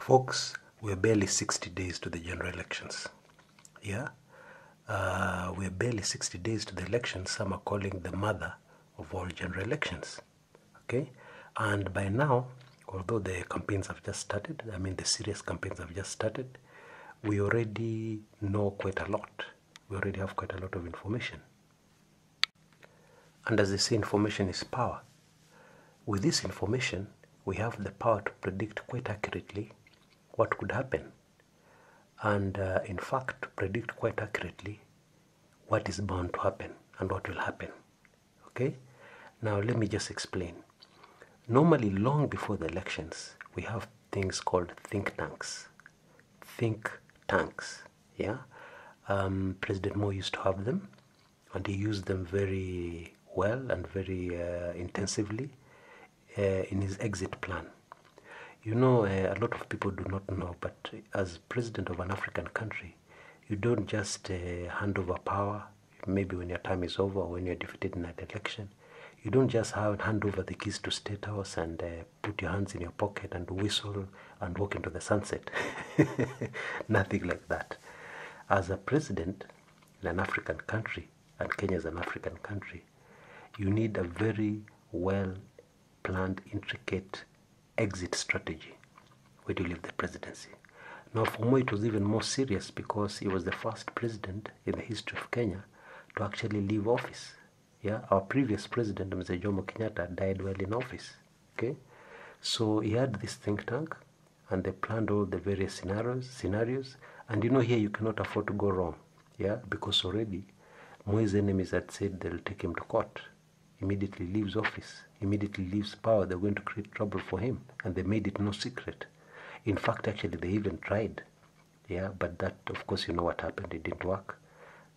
Folks, we're barely 60 days to the general elections. Yeah? We're barely 60 days to the elections. Some are calling the mother of all general elections. Okay? And by now, although the campaigns have just started, the serious campaigns have just started, we already know quite a lot. We already have quite a lot of information. And as they say, information is power. With this information, we have the power to predict quite accurately what could happen. And in fact, to predict quite accurately what is bound to happen and what will happen. Okay? Now let me just explain. Normally, long before the elections, we have things called think tanks. Think tanks, yeah? President Moi used to have them, and he used them very well and very intensively in his exit plan. You know, a lot of people do not know, but as president of an African country, you don't just hand over power, maybe when your time is over or when you're defeated in an election. You don't just hand over the keys to State House and put your hands in your pocket and whistle and walk into the sunset. Nothing like that. As a president in an African country, and Kenya is an African country, you need a very well-planned, intricate exit strategy when you leave the presidency. Now, for Moi, it was even more serious because he was the first president in the history of Kenya to actually leave office. Yeah, our previous president, Mr. Jomo Kenyatta, died while in office. Okay, so he had this think tank, and they planned all the various scenarios. And you know, here you cannot afford to go wrong. Yeah, because already Moi's enemies had said they'll take him to court. Immediately leaves office, immediately leaves power. They're going to create trouble for him, and they made it no secret. In fact, actually, they even tried. Yeah, but that, of course, you know what happened. It didn't work.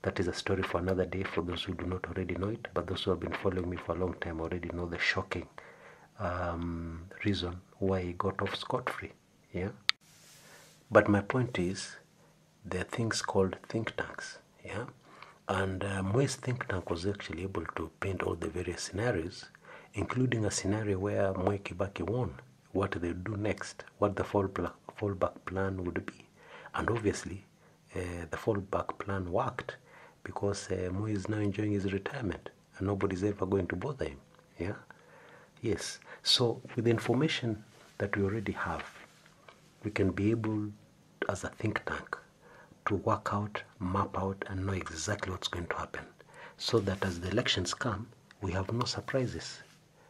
That is a story for another day for those who do not already know it, but those who have been following me for a long time already know the shocking reason why he got off scot-free. Yeah. But my point is, there are things called think tanks. Yeah. And Moi's think tank was actually able to paint all the various scenarios, including a scenario where Moi Kibaki won, what they would do next, what the fallback plan would be. And obviously, the fallback plan worked because Moi is now enjoying his retirement and nobody's ever going to bother him. Yeah? Yes. So with the information that we already have, we can be able, as a think tank, to work out, map out, and know exactly what's going to happen. So that as the elections come, we have no surprises.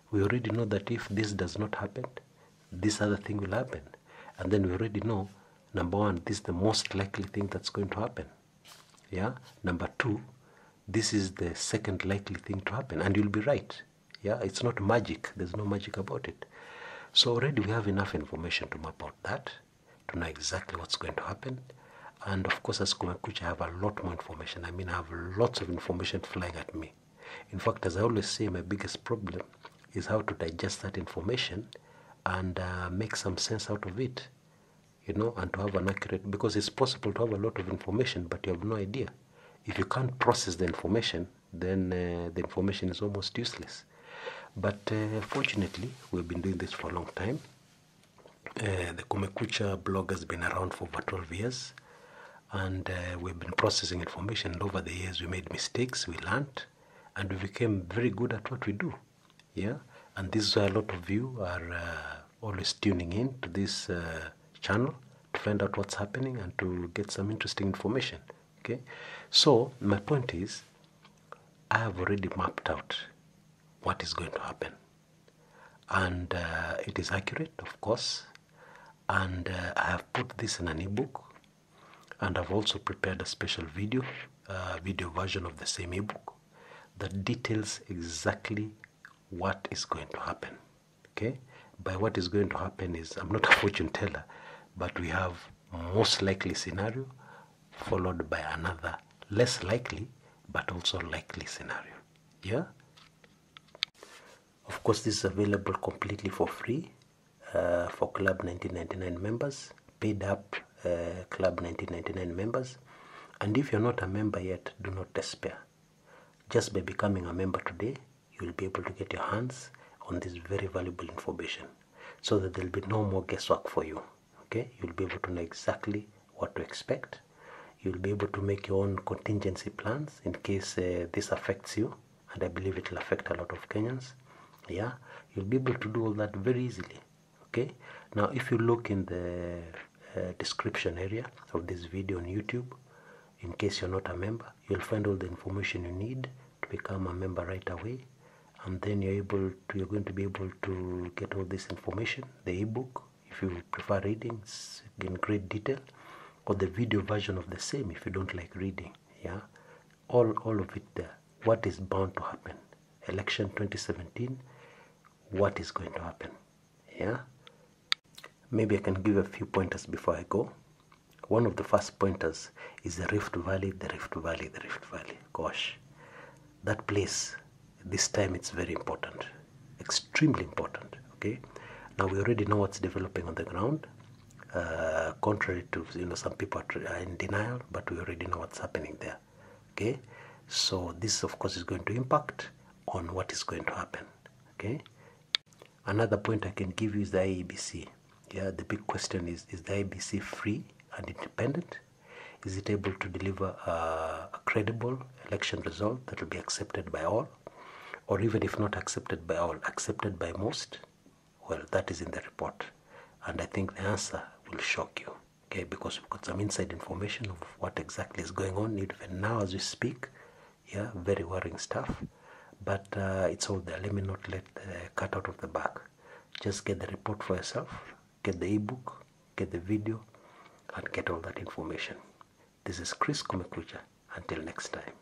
We already know that if this does not happen, this other thing will happen. And then we already know, number one, this is the most likely thing that's going to happen. Yeah? Number two, this is the second likely thing to happen. And you'll be right. Yeah? It's not magic. There's no magic about it. So already we have enough information to map out that, to know exactly what's going to happen. And of course, as Kumekucha, I have a lot more information. I have lots of information flying at me. In fact, as I always say, my biggest problem is how to digest that information and make some sense out of it, you know, and to have an accurate, because it's possible to have a lot of information, but you have no idea. If you can't process the information, then the information is almost useless. But fortunately, we've been doing this for a long time. The Kumekucha blog has been around for over 12 years. And we've been processing information, and over the years we made mistakes, we learned, and we became very good at what we do. Yeah, and this is why a lot of you are always tuning in to this channel to find out what's happening and to get some interesting information. Okay, so my point is, I have already mapped out what is going to happen, and it is accurate, of course, and I have put this in an ebook. And I've also prepared a special video version of the same ebook that details exactly what is going to happen. Okay? By what is going to happen is, I'm not a fortune teller, but we have most likely scenario followed by another less likely but also likely scenario. Yeah? Of course, this is available completely for free for Club 1999 members, paid up Club 1999 members. And if you're not a member yet, do not despair. Just by becoming a member today, you'll be able to get your hands on this very valuable information so that there'll be no more guesswork for you. Okay, you'll be able to know exactly what to expect. You'll be able to make your own contingency plans in case this affects you, and I believe it will affect a lot of Kenyans. Yeah, you'll be able to do all that very easily. Okay, now if you look in the description area of this video on YouTube, in case you're not a member, you'll find all the information you need to become a member right away, and then you're going to be able to get all this information, the ebook if you prefer reading in great detail, or the video version of the same if you don't like reading. Yeah, all of it there. What is bound to happen? Election 2017, what is going to happen? Yeah, maybe I can give a few pointers before I go. One of the first pointers is the Rift Valley, the Rift Valley, the Rift Valley. Gosh, that place, this time it's very important, extremely important. Okay, now we already know what's developing on the ground. Contrary to, some people are in denial, but we already know what's happening there. Okay, so this of course is going to impact on what is going to happen. Okay, another point I can give you is the IEBC. Yeah, the big question is the IEBC free and independent? Is it able to deliver a credible election result that will be accepted by all, or even if not accepted by all, accepted by most? Well, that is in the report, and I think the answer will shock you. Okay, because we've got some inside information of what exactly is going on even now as we speak. Yeah, very worrying stuff, but it's all there. Let me not let the cat out of the bag. Just get the report for yourself, get the ebook, get the video, and get all that information. This is Kumekucha. Until next time.